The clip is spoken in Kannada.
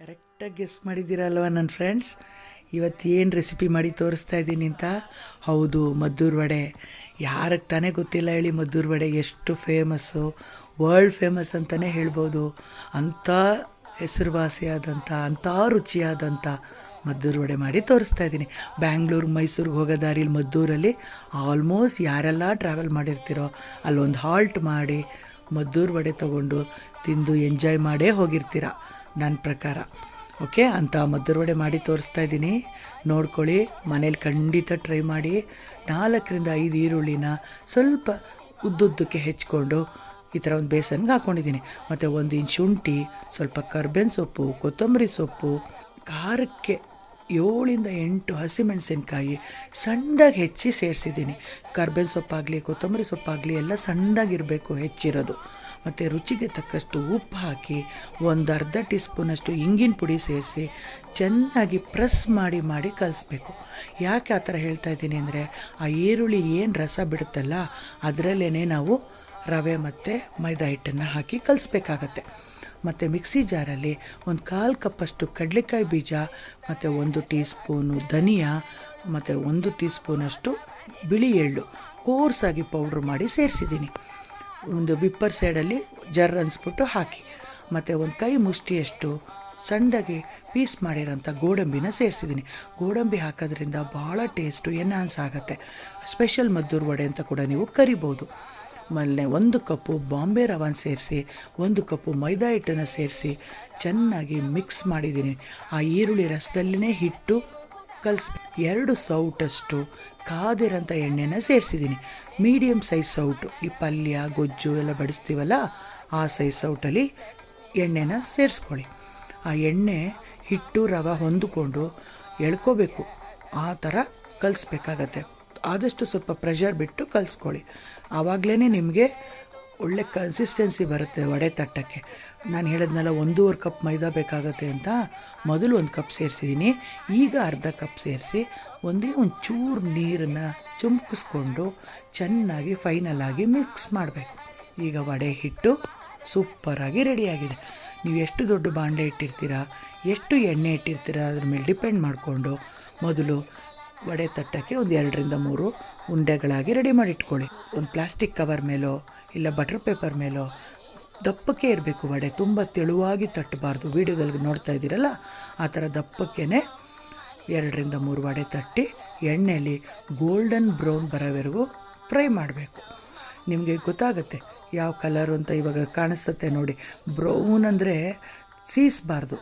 ಕರೆಕ್ಟಾಗಿ ಗೆಸ್ ಮಾಡಿದ್ದೀರಲ್ವ ನನ್ನ ಫ್ರೆಂಡ್ಸ್. ಇವತ್ತು ಏನು ರೆಸಿಪಿ ಮಾಡಿ ತೋರಿಸ್ತಾ ಇದ್ದೀನಿ ಅಂತ. ಹೌದು, ಮದ್ದೂರು ವಡೆ. ಯಾರಿಗೆ ತಾನೇ ಗೊತ್ತಿಲ್ಲ ಹೇಳಿ, ಮದ್ದೂರು ವಡೆ ಎಷ್ಟು ಫೇಮಸ್ಸು, ವರ್ಲ್ಡ್ ಫೇಮಸ್ ಅಂತಲೇ ಹೇಳ್ಬೋದು. ಅಂಥ ಹೆಸರುವಾಸಿಯಾದಂಥ ಅಂಥ ರುಚಿಯಾದಂಥ ಮದ್ದೂರು ವಡೆ ಮಾಡಿ ತೋರಿಸ್ತಾ ಇದ್ದೀನಿ. ಬ್ಯಾಂಗ್ಳೂರು ಮೈಸೂರಿಗೆ ಹೋಗೋ ದಾರಿಲಿ ಮದ್ದೂರಲ್ಲಿ ಆಲ್ಮೋಸ್ಟ್ ಯಾರೆಲ್ಲ ಟ್ರಾವೆಲ್ ಮಾಡಿರ್ತೀರೋ ಅಲ್ಲೊಂದು ಹಾಲ್ಟ್ ಮಾಡಿ ಮದ್ದೂರು ವಡೆ ತೊಗೊಂಡು ತಿಂದು ಎಂಜಾಯ್ ಮಾಡೇ ಹೋಗಿರ್ತೀರ ನನ್ನ ಪ್ರಕಾರ. ಓಕೆ, ಅಂಥ ಮದ್ದೂರು ವಡೆ ಮಾಡಿ ತೋರಿಸ್ತಾ ಇದ್ದೀನಿ, ನೋಡ್ಕೊಳ್ಳಿ. ಮನೇಲಿ ಖಂಡಿತ ಟ್ರೈ ಮಾಡಿ. 4-5 ಈರುಳ್ಳಿನ ಸ್ವಲ್ಪ ಉದ್ದುದ್ದಕ್ಕೆ ಹೆಚ್ಕೊಂಡು ಈ ಥರ ಒಂದು ಬೇಸನ್ಗೆ ಹಾಕ್ಕೊಂಡಿದ್ದೀನಿ. ಮತ್ತು 1 ಇಂಚ್ ಶುಂಠಿ, ಸ್ವಲ್ಪ ಕರ್ಬೇವಿನ ಸೊಪ್ಪು, ಕೊತ್ತಂಬರಿ ಸೊಪ್ಪು, ಖಾರಕ್ಕೆ 7-8 ಹಸಿಮೆಣಸಿನ್ಕಾಯಿ ಸಣ್ಣದಾಗಿ ಹೆಚ್ಚಿ ಸೇರಿಸಿದ್ದೀನಿ. ಕರ್ಬೇವಿನ ಸೊಪ್ಪಾಗಲಿ ಕೊತ್ತಂಬರಿ ಸೊಪ್ಪಾಗಲಿ ಎಲ್ಲ ಸಣ್ಣದಾಗಿರಬೇಕು ಹೆಚ್ಚಿರೋದು. ಮತ್ತು ರುಚಿಗೆ ತಕ್ಕಷ್ಟು ಉಪ್ಪು ಹಾಕಿ 1/2 ಟೀ ಸ್ಪೂನಷ್ಟು ಇಂಗಿನ ಪುಡಿ ಸೇರಿಸಿ ಚೆನ್ನಾಗಿ ಪ್ರೆಸ್ ಮಾಡಿ ಕಲಿಸ್ಬೇಕು. ಯಾಕೆ ಆ ಥರ ಹೇಳ್ತಾ ಇದ್ದೀನಿ ಅಂದರೆ, ಆ ಈರುಳ್ಳಿ ಏನು ರಸ ಬಿಡುತ್ತಲ್ಲ ಅದರಲ್ಲೇ ನಾವು ರವೆ ಮತ್ತು ಮೈದಾ ಹಿಟ್ಟನ್ನು ಹಾಕಿ ಕಲಿಸ್ಬೇಕಾಗತ್ತೆ. ಮತ್ತು ಮಿಕ್ಸಿ ಜಾರಲ್ಲಿ 1/4 ಕಪ್ಪಷ್ಟು ಕಡಲೆಕಾಯಿ ಬೀಜ ಮತ್ತು 1 ಟೀ ಸ್ಪೂನು ಧನಿಯಾ ಮತ್ತು 1 ಟೀ ಸ್ಪೂನಷ್ಟು ಬಿಳಿ ಎಳ್ಳು ಕೋರ್ಸಾಗಿ ಪೌಡ್ರ್ ಮಾಡಿ ಸೇರಿಸಿದ್ದೀನಿ. ಒಂದು ವಿಪ್ಪರ್ ಸೈಡಲ್ಲಿ ಜರ್ ಅನ್ಸ್ಬಿಟ್ಟು ಹಾಕಿ. ಮತ್ತು 1 ಕೈ ಮುಷ್ಟಿಯಷ್ಟು ಸಣ್ಣದಾಗಿ ಪೀಸ್ ಮಾಡಿರೋಂಥ ಗೋಡಂಬಿನ ಸೇರಿಸಿದ್ದೀನಿ. ಗೋಡಂಬಿ ಹಾಕೋದ್ರಿಂದ ಭಾಳ ಟೇಸ್ಟು ಎನ್ಹಾನ್ಸ್ ಆಗುತ್ತೆ. ಸ್ಪೆಷಲ್ ಮದ್ದೂರು ವಡೆ ಅಂತ ಕೂಡ ನೀವು ಕರಿಬೋದು. ಆಮೇಲೆ 1 ಕಪ್ಪು ಬಾಂಬೆ ರವಾನ ಸೇರಿಸಿ 1 ಕಪ್ಪು ಮೈದಾ ಹಿಟ್ಟನ್ನು ಸೇರಿಸಿ ಚೆನ್ನಾಗಿ ಮಿಕ್ಸ್ ಮಾಡಿದ್ದೀನಿ. ಆ ಈರುಳ್ಳಿ ರಸದಲ್ಲೇ ಹಿಟ್ಟು ಕಲಿಸಿ 2 ಸೌಟಷ್ಟು ಕಾದಿರೋಂಥ ಎಣ್ಣೆನ ಸೇರಿಸಿದ್ದೀನಿ. ಮೀಡಿಯಮ್ ಸೈಜ್ ಸೌಟು, ಈ ಪಲ್ಯ ಗೊಜ್ಜು ಎಲ್ಲ ಬಡಿಸ್ತೀವಲ್ಲ ಆ ಸೈಜ್ ಸೌಟಲ್ಲಿ ಎಣ್ಣೆನ ಸೇರಿಸ್ಕೊಳ್ಳಿ. ಆ ಎಣ್ಣೆ ಹಿಟ್ಟು ರವೆ ಹೊಂದಿಕೊಂಡು ಎಳ್ಕೋಬೇಕು, ಆ ಥರ ಕಲಿಸ್ಬೇಕಾಗತ್ತೆ. ಆದಷ್ಟು ಸ್ವಲ್ಪ ಪ್ರೆಷರ್ ಬಿಟ್ಟು ಕಲಿಸ್ಕೊಳ್ಳಿ. ಆವಾಗಲೇ ನಿಮಗೆ ಒಳ್ಳೆ ಕನ್ಸಿಸ್ಟೆನ್ಸಿ ಬರುತ್ತೆ ವಡೆ ತಟ್ಟಕ್ಕೆ. ನಾನು ಹೇಳಿದ್ನಲ್ಲ 1.5 ಕಪ್ ಮೈದಾ ಬೇಕಾಗತ್ತೆ ಅಂತ, ಮೊದಲು 1 ಕಪ್ ಸೇರಿಸಿದ್ದೀನಿ. ಈಗ ಅರ್ಧ ಕಪ್ ಸೇರಿಸಿ ಒಂಚೂರು ನೀರನ್ನು ಚುಮ್ಕಿಸ್ಕೊಂಡು ಚೆನ್ನಾಗಿ ಫೈನಲಾಗಿ ಮಿಕ್ಸ್ ಮಾಡಬೇಕು. ಈಗ ವಡೆ ಹಿಟ್ಟು ಸೂಪರಾಗಿ ರೆಡಿಯಾಗಿದೆ. ನೀವು ಎಷ್ಟು ದೊಡ್ಡ ಬಾಣಲೆ ಇಟ್ಟಿರ್ತೀರಾ, ಎಷ್ಟು ಎಣ್ಣೆ ಇಟ್ಟಿರ್ತೀರಾ ಅದ್ರ ಮೇಲೆ ಡಿಪೆಂಡ್ ಮಾಡಿಕೊಂಡು ಮೊದಲು ವಡೆ ತಟ್ಟಕ್ಕೆ 2-3 ಉಂಡೆಗಳಾಗಿ ರೆಡಿ ಮಾಡಿ ಇಟ್ಕೊಳ್ಳಿ. ಒಂದು ಪ್ಲಾಸ್ಟಿಕ್ ಕವರ್ ಮೇಲೋ ಇಲ್ಲ ಬಟರ್ ಪೇಪರ್ ಮೇಲೋ ದಪ್ಪಕ್ಕೆ ಇರಬೇಕು ವಡೆ, ತುಂಬ ತೆಳುವಾಗಿ ತಟ್ಟಬಾರ್ದು. ವೀಡಿಯೋದಲ್ಲಿ ನೋಡ್ತಾ ಇದ್ದೀರಲ್ಲ ಆ ಥರ ದಪ್ಪಕ್ಕೇ 2-3 ವಡೆ ತಟ್ಟಿ ಎಣ್ಣೆಯಲ್ಲಿ ಗೋಲ್ಡನ್ ಬ್ರೌನ್ ಬರೋವರೆಗೂ ಫ್ರೈ ಮಾಡಬೇಕು. ನಿಮಗೆ ಗೊತ್ತಾಗುತ್ತೆ ಯಾವ ಕಲರು ಅಂತ. ಇವಾಗ ಕಾಣಿಸ್ತತೆ ನೋಡಿ, ಬ್ರೌನ್ ಅಂದರೆ ಸೀಸಬಾರ್ದು,